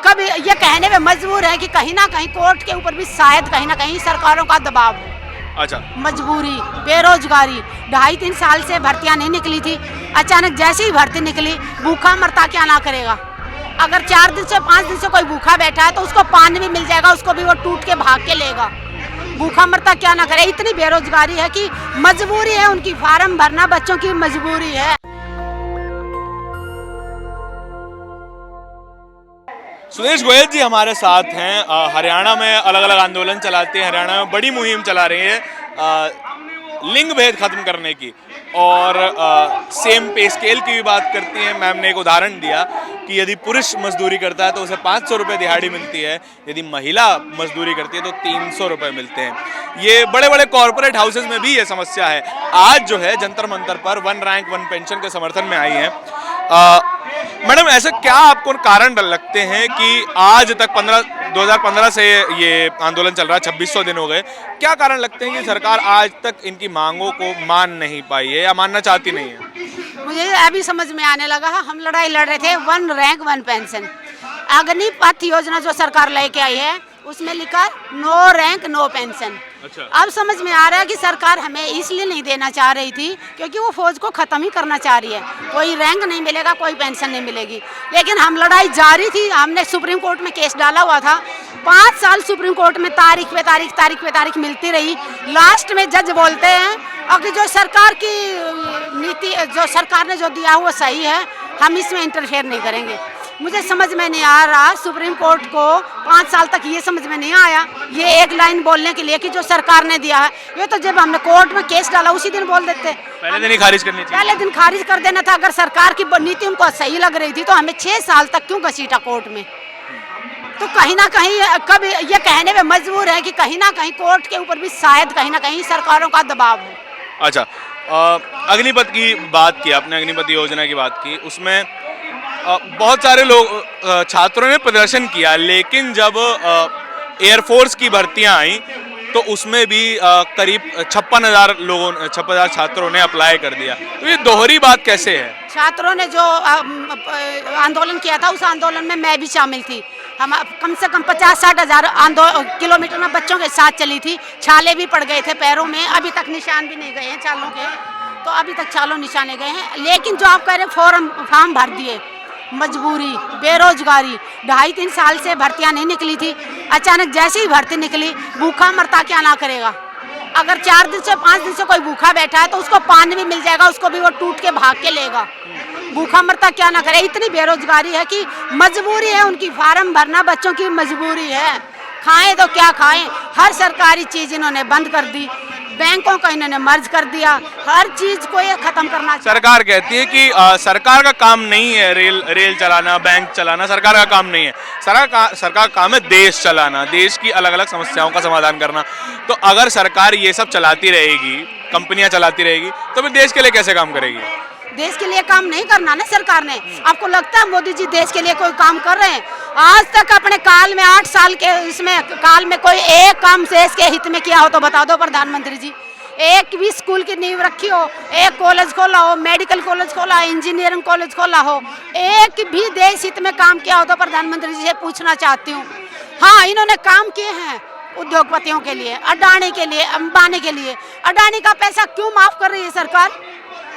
कभी ये कहने में मजबूर है कि कहीं ना कहीं कोर्ट के ऊपर भी शायद कहीं ना कहीं सरकारों का दबाव हो। अच्छा, मजबूरी, बेरोजगारी, 2.5-3 साल से भर्तियां नहीं निकली थी, अचानक जैसे ही भर्ती निकली, भूखा मरता क्या ना करेगा। अगर 4 दिन से 5 दिन से कोई भूखा बैठा है तो उसको पानी भी मिल जाएगा, उसको भी वो टूट के भाग के लेगा। भूखा मरता क्या ना करे। इतनी बेरोजगारी है कि मजबूरी है उनकी, फार्म भरना बच्चों की मजबूरी है। सुदेश गोयल जी हमारे साथ हैं। हरियाणा में अलग अलग आंदोलन चलाते हैं, हरियाणा में बड़ी मुहिम चला रही है लिंग भेद खत्म करने की, और सेम पे स्केल की भी बात करती हैं। मैम ने एक उदाहरण दिया कि यदि पुरुष मजदूरी करता है तो उसे 500 रुपये दिहाड़ी मिलती है, यदि महिला मजदूरी करती है तो 300 रुपये मिलते हैं। ये बड़े बड़े कॉरपोरेट हाउसेज में भी ये समस्या है। आज जो है जंतर मंतर पर 1 रैंक 1 पेंशन के समर्थन में आई है। मैडम, ऐसे क्या आपको कारण लगते हैं कि आज तक 2015 से ये आंदोलन चल रहा है, 2600 दिन हो गए, क्या कारण लगते हैं कि सरकार आज तक इनकी मांगों को मान नहीं पाई है या मानना चाहती नहीं है? मुझे अभी समझ में आने लगा, हम लड़ाई लड़ रहे थे 1 रैंक 1 पेंशन। अग्निपथ योजना जो सरकार लेके आई है उसमें लिखा नो रैंक नो पेंशन। अच्छा। अब समझ में आ रहा है कि सरकार हमें इसलिए नहीं देना चाह रही थी क्योंकि वो फौज को खत्म ही करना चाह रही है। कोई रैंक नहीं मिलेगा, कोई पेंशन नहीं मिलेगी। लेकिन हम लड़ाई जारी थी, हमने सुप्रीम कोर्ट में केस डाला हुआ था। 5 साल सुप्रीम कोर्ट में तारीख पे तारीख मिलती रही। लास्ट में जज बोलते हैं और जो सरकार की नीति, जो सरकार ने जो दिया वो सही है, हम इसमें इंटरफेयर नहीं करेंगे। मुझे समझ में नहीं आ रहा, सुप्रीम कोर्ट को 5 साल तक ये समझ में नहीं आया ये एक लाइन बोलने के लिए कि जो सरकार ने दिया है। ये तो जब हमने कोर्ट में केस डाला उसी दिन बोल देते, पहले दिन ही खारिज करनी चाहिए। पहले दिन खारिज कर देना था। अगर सरकार की नीति उनको सही लग रही थी तो हमें 6 साल तक क्यों घसीटा कोर्ट में। तो कहीं ना कहीं कभी ये कहने में मजबूर है कि कहीं ना कहीं कोर्ट के ऊपर भी शायद कहीं ना कहीं सरकारों का दबाव हो। अच्छा, अग्निपथ की बात की आपने, अग्निपथ योजना की बात की, उसमें बहुत सारे लोग छात्रों ने प्रदर्शन किया, लेकिन जब एयरफोर्स की भर्तियां आई तो उसमें भी करीब 56,000 छात्रों ने अप्लाई कर दिया। तो ये दोहरी बात कैसे है? छात्रों ने जो आंदोलन किया था उस आंदोलन में मैं भी शामिल थी। हम कम से कम 50-60 हज़ार किलोमीटर में बच्चों के साथ चली थी। छाले भी पड़ गए थे पैरों में, अभी तक निशान भी नहीं गए हैं छालों के, तो अभी तक छालों निशाने गए हैं। लेकिन जो आप कह रहे फॉर्म भर दिए, मजबूरी, बेरोजगारी, 2.5-3 साल से भर्तियां नहीं निकली थी, अचानक जैसे ही भर्ती निकली, भूखा मरता क्या ना करेगा। अगर 4 दिन से 5 दिन से कोई भूखा बैठा है तो उसको पानी भी मिल जाएगा, उसको भी वो टूट के भाग के लेगा। भूखा मरता क्या ना करे। इतनी बेरोजगारी है कि मजबूरी है उनकी, फार्म भरना बच्चों की मजबूरी है। खाएं तो क्या खाएं, हर सरकारी चीज इन्होंने बंद कर दी, बैंकों का इन्होंने मर्ज कर दिया, हर चीज को ये खत्म करना। सरकार कहती है कि सरकार का काम नहीं है रेल चलाना, बैंक चलाना, सरकार का काम नहीं है। सरकार का काम है देश चलाना, देश की अलग अलग समस्याओं का समाधान करना। तो अगर सरकार ये सब चलाती रहेगी, कंपनियां चलाती रहेगी, तो फिर देश के लिए कैसे काम करेगी? देश के लिए काम नहीं करना ना सरकार ने। आपको लगता है मोदी जी देश के लिए कोई काम कर रहे हैं? आज तक अपने काल में 8 साल के इसमें काल में कोई एक काम देश के हित में किया हो तो बता दो प्रधानमंत्री जी। एक भी स्कूल की नींव रखी हो, एक कॉलेज खोला हो, मेडिकल कॉलेज खोला, इंजीनियरिंग कॉलेज खोला हो, एक भी देश हित में काम किया हो तो प्रधानमंत्री जी से पूछना चाहती हूँ। हाँ, इन्होंने काम किए हैं उद्योगपतियों के लिए, अडानी के लिए, अंबानी के लिए। अडानी का पैसा क्यों माफ कर रही है सरकार?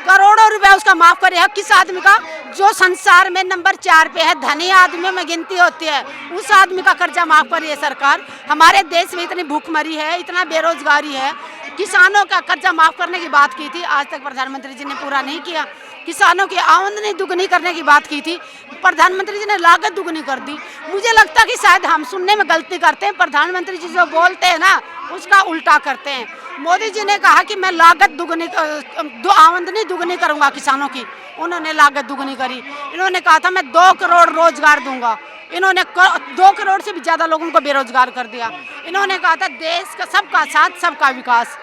करोड़ों रुपए उसका माफ करे है। किस आदमी का जो संसार में नंबर 4 पे है, धनी आदमियों में गिनती होती है, उस आदमी का कर्जा माफ कर रही है सरकार। हमारे देश में इतनी भूखमरी है, इतना बेरोजगारी है, किसानों का कर्जा माफ करने की बात की थी, आज तक प्रधानमंत्री जी ने पूरा नहीं किया। किसानों की आमदनी दुगनी करने की बात की थी, प्रधानमंत्री जी ने लागत दुगनी कर दी। मुझे लगता है कि शायद हम सुनने में गलती करते हैं, प्रधानमंत्री जी जो बोलते हैं ना उसका उल्टा करते हैं। मोदी जी ने कहा कि मैं लागत दुगनी, आमदनी दुगनी करूंगा किसानों की, उन्होंने लागत दुगनी करी। इन्होंने कहा था मैं 2 करोड़ रोजगार दूंगा, इन्होंने 2 करोड़ से भी ज्यादा लोगों को बेरोजगार कर दिया। इन्होंने कहा था देश का सबका साथ सबका विकास,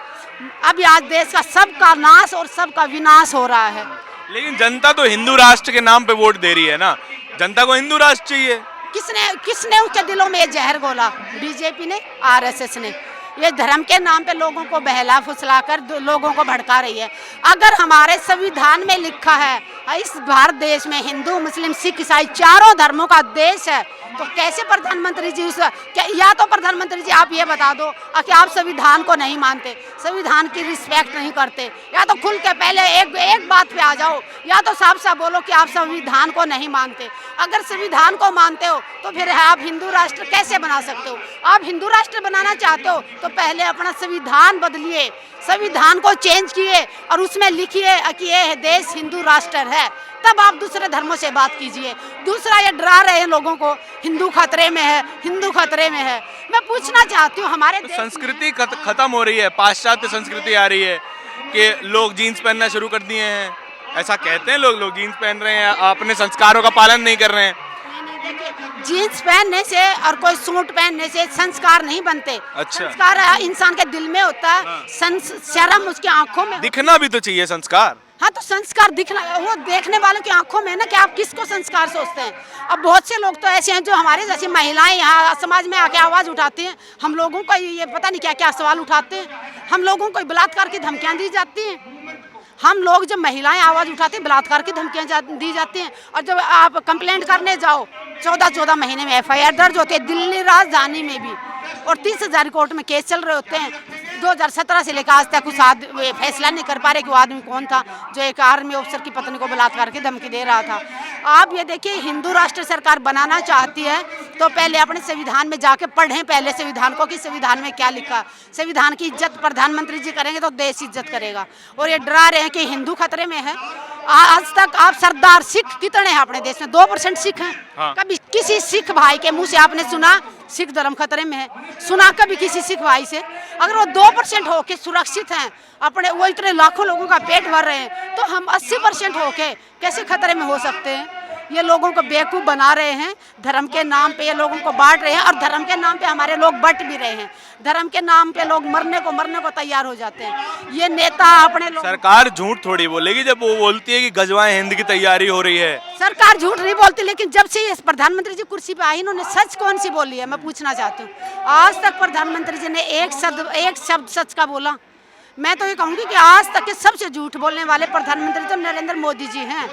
अभी आज देश का सबका नाश और सबका विनाश हो रहा है। लेकिन जनता तो हिंदू राष्ट्र के नाम पे वोट दे रही है ना, जनता को हिंदू राष्ट्र चाहिए। किसने उसके दिलों में ये जहर घोला? बीजेपी ने, आरएसएस ने। ये धर्म के नाम पे लोगों को बहला फुसला कर लोगों को भड़का रही है। अगर हमारे संविधान में लिखा है इस भारत देश में हिंदू मुस्लिम सिख ईसाई 4 धर्मों का देश है, तो कैसे प्रधानमंत्री जी या तो प्रधानमंत्री जी आप ये बता दो कि आप संविधान को नहीं मानते, संविधान की रिस्पेक्ट नहीं करते, या तो खुल के पहले एक बात पे आ जाओ, या तो साफ साफ बोलो कि आप संविधान को नहीं मानते। अगर संविधान को मानते हो तो फिर आप हिंदू राष्ट्र कैसे बना सकते हो? आप हिंदू राष्ट्र बनाना चाहते हो तो पहले अपना संविधान बदलिए, संविधान को चेंज किए और उसमें लिखिए कि ये देश हिंदू राष्ट्र है, तब आप दूसरे धर्मों से बात कीजिए। दूसरा ये डरा रहे हैं लोगों को, हिंदू खतरे में है, हिंदू खतरे में है। मैं पूछना चाहती हूँ हमारे तो संस्कृति खत्म हो रही है, पाश्चात्य संस्कृति आ रही है कि लोग जीन्स पहनना शुरू कर दिए हैं, ऐसा कहते हैं लोग जीन्स पहन रहे हैं, अपने संस्कारों का पालन नहीं कर रहे हैं। जीन्स पहनने से और कोई सूट पहनने से संस्कार नहीं बनते। अच्छा। संस्कार इंसान के दिल में होता है, शर्म उसकी आंखों में। दिखना भी तो चाहिए संस्कार। हाँ, तो संस्कार दिखना वो देखने वालों की आंखों में ना कि आप किसको संस्कार सोचते हैं। अब बहुत से लोग तो ऐसे हैं जो हमारे जैसी महिलाएं यहाँ समाज में आके आवाज़ उठाती हैं, हम लोगों को ये पता नहीं क्या क्या सवाल उठाते हैं, हम लोगों को बलात्कार की धमकियाँ दी जाती हैं। हम लोग जब महिलाएं आवाज़ उठाती हैं बलात्कार की धमकियाँ दी जाती हैं, और जब आप कंप्लेंट करने जाओ 14-14 महीने में FIR दर्ज होती है, दिल्ली राजधानी में भी, और 30,000 कोर्ट में केस चल रहे होते हैं। 2017 से लेकर आज तक उस फैसला नहीं कर पा रहे कि वो आदमी कौन था जो एक आर्मी ऑफिसर की पत्नी को बलात्कार की धमकी दे रहा था। आप ये देखिए, हिंदू राष्ट्र सरकार बनाना चाहती है तो पहले अपने संविधान में जाके पढ़ें पहले संविधान को कि संविधान में क्या लिखा। संविधान की इज्जत प्रधानमंत्री जी करेंगे तो देश इज्जत करेगा। और ये डरा रहे हैं कि हिंदू खतरे में है। आज तक आप सरदार सिख कितने हैं अपने देश में? 2% सिख हैं। हाँ। कभी किसी सिख भाई के मुंह से आपने सुना सिख धर्म खतरे में है? सुना कभी किसी सिख भाई से? अगर वो 2% होके सुरक्षित हैं, अपने वो इतने लाखों लोगों का पेट भर रहे हैं, तो हम 80% होके कैसे खतरे में हो सकते हैं? ये लोगों को बेवकूफ़ बना रहे हैं, धर्म के नाम पे ये लोगों को बांट रहे हैं, और धर्म के नाम पे हमारे लोग बट भी रहे हैं। धर्म के नाम पे लोग मरने को तैयार हो जाते हैं। ये नेता अपने सरकार झूठ थोड़ी बोलेगी जब वो बोलती है कि गजवाए हिंद की तैयारी हो रही है। सरकार झूठ नहीं बोलती, लेकिन जब से ये प्रधानमंत्री जी कुर्सी पे आई, इन्होंने सच कौन सी बोली है? मैं पूछना चाहती हूँ, आज तक प्रधानमंत्री जी ने एक शब्द सच का बोला? मैं तो ये कहूँगी कि आज तक के सबसे झूठ बोलने वाले प्रधानमंत्री तो नरेंद्र मोदी जी हैं।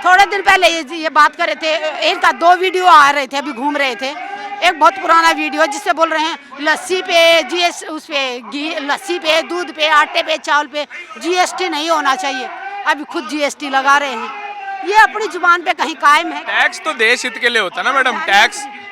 थोड़े दिन पहले ये बात कर रहे थे, इनका 2 वीडियो आ रहे थे, अभी घूम रहे थे। एक बहुत पुराना वीडियो जिससे बोल रहे हैं लस्सी पे उस पे घी, लस्सी पे, दूध पे, आटे पे, चावल पे GST नहीं होना चाहिए। अभी खुद GST लगा रहे हैं। ये अपनी जुबान पे कहीं कायम है। टैक्स तो देश हित के लिए होता है ना मैडम।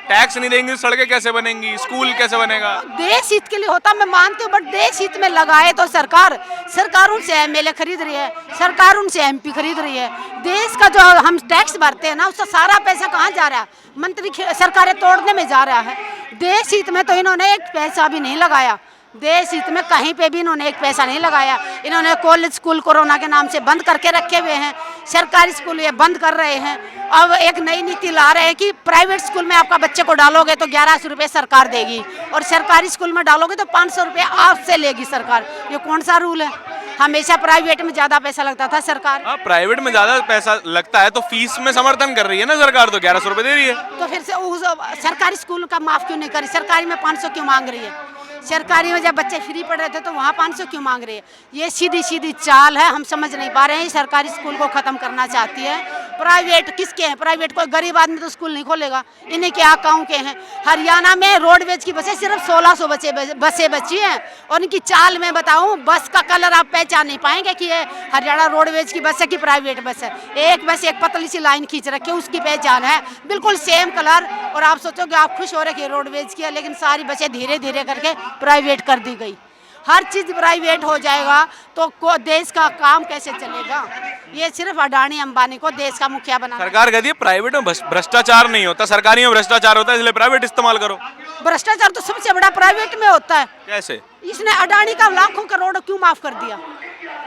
टैक्स नहीं देंगे सड़कें कैसे बनेंगी, स्कूल कैसे बनेगा? देश हित के लिए होता, मैं मानती हूँ, बट देश हित में लगाए तो सरकार उनसे MLA खरीद रही है, सरकार उनसे MP खरीद रही है। देश का जो हम टैक्स भरते हैं ना, उसका सारा पैसा कहाँ जा रहा है? मंत्री सरकारें तोड़ने में जा रहा है। देश हित में तो इन्होंने एक पैसा भी नहीं लगाया। देश हित में कहीं पे भी इन्होंने एक पैसा नहीं लगाया। इन्होंने कॉलेज स्कूल कोरोना के नाम से बंद करके रखे हुए हैं, सरकारी स्कूल ये बंद कर रहे हैं। अब एक नई नीति ला रहे हैं कि प्राइवेट स्कूल में आपका बच्चे को डालोगे तो 1100 रुपये सरकार देगी, और सरकारी स्कूल में डालोगे तो 500 रुपये आपसे लेगी सरकार। ये कौन सा रूल है? हमेशा प्राइवेट में ज़्यादा पैसा लगता था सरकार। हाँ, प्राइवेट में ज़्यादा पैसा लगता है तो फीस में समर्थन कर रही है ना सरकार, तो 1100 रुपये दे रही है। तो फिर से उस सरकारी स्कूल का माफ़ क्यों नहीं करी? सरकारी में 500 क्यों मांग रही है? सरकारी में जब बच्चे फ्री पढ़ रहे थे तो वहाँ 500 क्यों मांग रही है? ये सीधी चाल है, हम समझ नहीं पा रहे हैं। सरकारी स्कूल को ख़त्म करना चाहती है। प्राइवेट किसके हैं? प्राइवेट कोई गरीब आदमी तो स्कूल नहीं खोलेगा, इन्हीं के अकाउंट के हैं। हरियाणा में रोडवेज की बसें सिर्फ 1600 बसें बची हैं, और इनकी चाल में बताऊं, बस का कलर आप पहचान नहीं पाएंगे कि ये हरियाणा रोडवेज की बस है कि प्राइवेट बस है। एक बस एक पतली सी लाइन खींच रखी है, उसकी पहचान है, बिल्कुल सेम कलर। और आप सोचोगे आप खुश हो रहे कि रोडवेज की है, लेकिन सारी बसें धीरे धीरे करके प्राइवेट कर दी गई। हर चीज़ प्राइवेट हो जाएगा तो देश का काम कैसे चलेगा? ये सिर्फ अडानी अंबानी को देश का मुखिया बना। सरकार कहती है प्राइवेट में भ्रष्टाचार नहीं होता, सरकारी में भ्रष्टाचार होता है, इसलिए प्राइवेट इस्तेमाल करो। भ्रष्टाचार तो सबसे बड़ा प्राइवेट में होता है। कैसे? इसने अडानी का लाखों करोड़ों क्यों माफ कर दिया?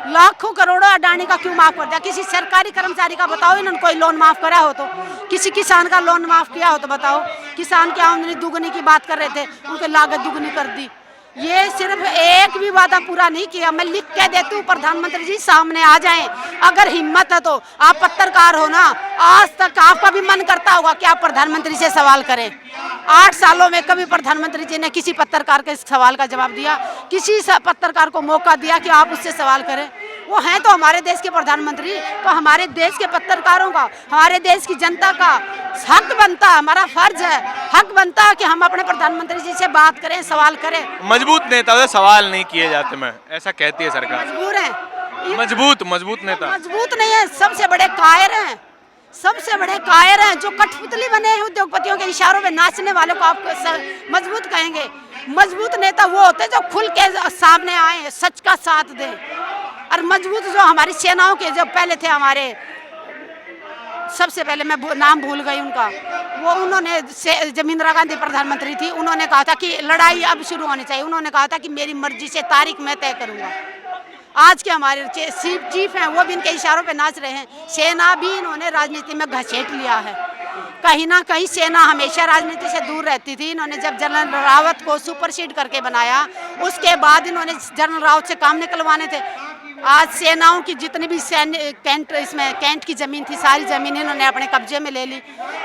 लाखों करोड़ों अडानी का क्यों माफ कर दिया? किसी सरकारी कर्मचारी का बताओ इन्होंने कोई लोन माफ करा हो तो? किसी किसान का लोन माफ किया हो तो बताओ? किसान की आमदनी दुगनी की बात कर रहे थे, उनकी लागत दुगनी कर दी। ये सिर्फ एक भी वादा पूरा नहीं किया। मैं लिख के देती हूँ, प्रधानमंत्री जी सामने आ जाएं, अगर हिम्मत है तो। आप पत्रकार हो ना, आज तक आपका भी मन करता होगा कि आप प्रधानमंत्री से सवाल करें। 8 सालों में कभी प्रधानमंत्री जी ने किसी पत्रकार के सवाल का जवाब दिया? किसी पत्रकार को मौका दिया कि आप उससे सवाल करें? वो हैं तो हमारे देश के प्रधानमंत्री, तो हमारे देश के पत्रकारों का, हमारे देश की जनता का हक बनता, हमारा फर्ज है, हक बनता है कि हम अपने प्रधानमंत्री जी से बात करें, सवाल करें। मजबूत नेता से सवाल नहीं किए जाते, मैं ऐसा कहती है सरकार। मजबूर हैं, मजबूत नेता मजबूत नहीं है, सबसे बड़े कायर हैं, सबसे बड़े कायर हैं, जो कठपुतली बने हैं उद्योगपतियों के इशारों पे नाचने वालों को आप मजबूत कहेंगे। मजबूत नेता वो होते हैं जो खुल के सामने आए, सच का साथ दें। और मजबूत जो हमारी सेनाओं के जो पहले थे, हमारे सबसे पहले मैं नाम भूल गई उनका, वो उन्होंने जब इंदिरा गांधी प्रधानमंत्री थी, उन्होंने कहा था कि लड़ाई अब शुरू होनी चाहिए। उन्होंने कहा था कि मेरी मर्जी से तारीख मैं तय करूंगा। आज के हमारे चीफ हैं वो भी इनके इशारों पे नाच रहे हैं। सेना भी इन्होंने राजनीति में घसीट लिया है। कहीं ना कहीं सेना हमेशा राजनीति से दूर रहती थी। इन्होंने जब जनरल रावत को सुपरसीड करके बनाया, उसके बाद इन्होंने जनरल रावत से काम निकलवाने थे। आज सेनाओं की जितनी भी कैंट की ज़मीन थी, सारी ज़मीन इन्होंने अपने कब्जे में ले ली।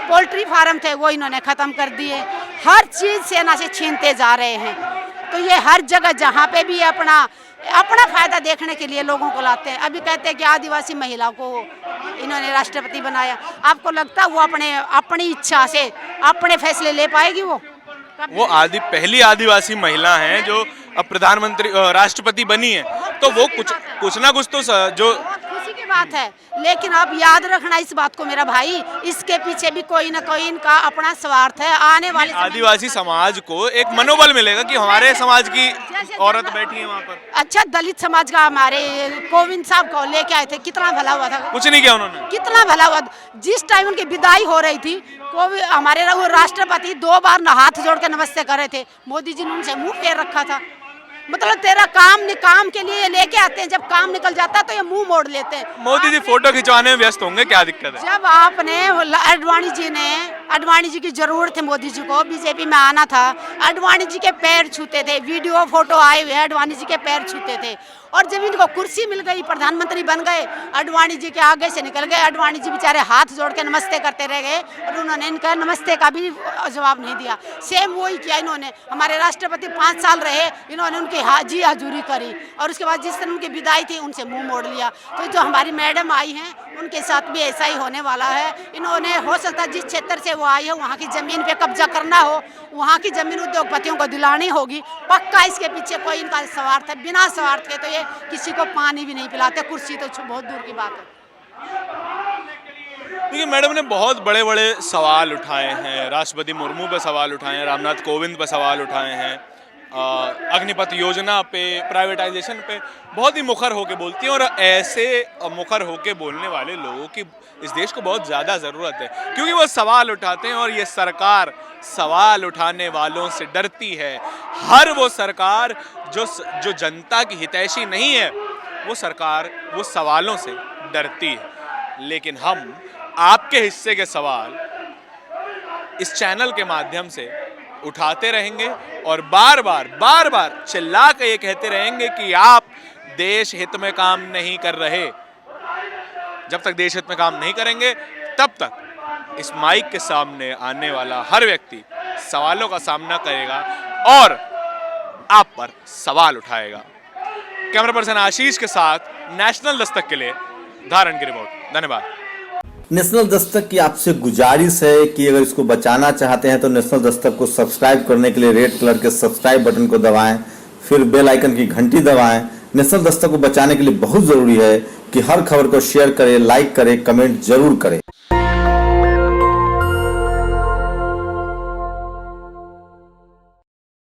पोल्ट्री फार्म थे वो इन्होंने ख़त्म कर दिए। हर चीज़ सेना से छीनते जा रहे हैं। तो ये हर जगह जहाँ पे भी अपना फायदा देखने के लिए लोगों को लाते हैं। अभी कहते हैं कि आदिवासी महिला को इन्होंने राष्ट्रपति बनाया। आपको लगता है वो अपनी इच्छा से अपने फैसले ले पाएगी? वो पहली आदिवासी महिला हैं जो अब प्रधानमंत्री राष्ट्रपति बनी है, तो वो कुछ ना कुछ तो जो खुशी की बात है। लेकिन अब याद रखना इस बात को मेरा भाई, इसके पीछे भी कोई ना कोई इनका अपना स्वार्थ है। आने वाले आदिवासी समाज को एक मनोबल मिलेगा कि हमारे समाज की औरत बैठी है वहाँ पर। अच्छा, दलित समाज का हमारे कोविंद साहब को लेके आए थे, कितना भला हुआ था। कुछ नहीं किया उन्होंने, कितना भला हुआ। जिस टाइम उनकी विदाई हो रही थी, हमारे राष्ट्रपति 2 बार हाथ जोड़ के नमस्ते कर रहे थे। मोदी जी ने उनसे मुंह फेर रखा था। मतलब तेरा काम के लिए लेके आते हैं, जब काम निकल जाता है तो ये मुंह मोड़ लेते हैं। मोदी जी फोटो खिंचवाने में व्यस्त होंगे, क्या दिक्कत है? जब आपने अडवाणी जी की जरूरत है, मोदी जी को बीजेपी में आना था, अडवाणी जी के पैर छूते थे। वीडियो फोटो आए हुए अडवाणी जी के पैर छूते थे। और जब इनको कुर्सी मिल गई, प्रधानमंत्री बन गए, अडवाणी जी के आगे से निकल गए। अडवाणी जी बेचारे हाथ जोड़ के नमस्ते करते रह गए और उन्होंने इनका नमस्ते का भी जवाब नहीं दिया। सेम वही किया इन्होंने। हमारे राष्ट्रपति 5 साल रहे, इन्होंने उनकी जी हजूरी करी और उसके बाद जिस दिन उनकी विदाई थी उनसे मुंह मोड़ लिया। तो जो हमारी मैडम आई हैं उनके साथ भी ऐसा ही होने वाला है। इन्होंने हो सकता है जिस क्षेत्र से वो आई है वहाँ की ज़मीन पे कब्जा करना हो, वहाँ की ज़मीन उद्योगपतियों को दिलानी होगी। पक्का इसके पीछे कोई इनका स्वार्थ है। बिना स्वार्थ के तो ये किसी को पानी भी नहीं पिलाते, कुर्सी तो बहुत दूर की बात है। देखिए, मैडम ने बहुत बड़े बड़े सवाल उठाए हैं। राष्ट्रपति मुर्मू पे सवाल उठाए हैं, रामनाथ कोविंद पे सवाल उठाए हैं, अग्निपथ योजना पे, प्राइवेटाइजेशन पे बहुत ही मुखर होके बोलती हैं। और ऐसे मुखर होके बोलने वाले लोगों की इस देश को बहुत ज़्यादा ज़रूरत है, क्योंकि वो सवाल उठाते हैं और ये सरकार सवाल उठाने वालों से डरती है। हर वो सरकार जो जनता की हितैषी नहीं है, वो सरकार वो सवालों से डरती है। लेकिन हम आपके हिस्से के सवाल इस चैनल के माध्यम से उठाते रहेंगे और बार बार चिल्ला के ये कहते रहेंगे कि आप देश हित में काम नहीं कर रहे। जब तक देश हित में काम नहीं करेंगे, तब तक इस माइक के सामने आने वाला हर व्यक्ति सवालों का सामना करेगा और आप पर सवाल उठाएगा। कैमरा पर्सन आशीष के साथ नेशनल दस्तक के लिए धारण की रिपोर्ट। धन्यवाद। नेशनल दस्तक की आपसे गुजारिश है कि अगर इसको बचाना चाहते हैं तो नेशनल दस्तक को सब्सक्राइब करने के लिए रेड कलर के सब्सक्राइब बटन को दबाएं, फिर बेल आइकन की घंटी दबाएं। नेशनल दस्तक को बचाने के लिए बहुत जरूरी है कि हर खबर को शेयर करें, लाइक करें, कमेंट जरूर करें।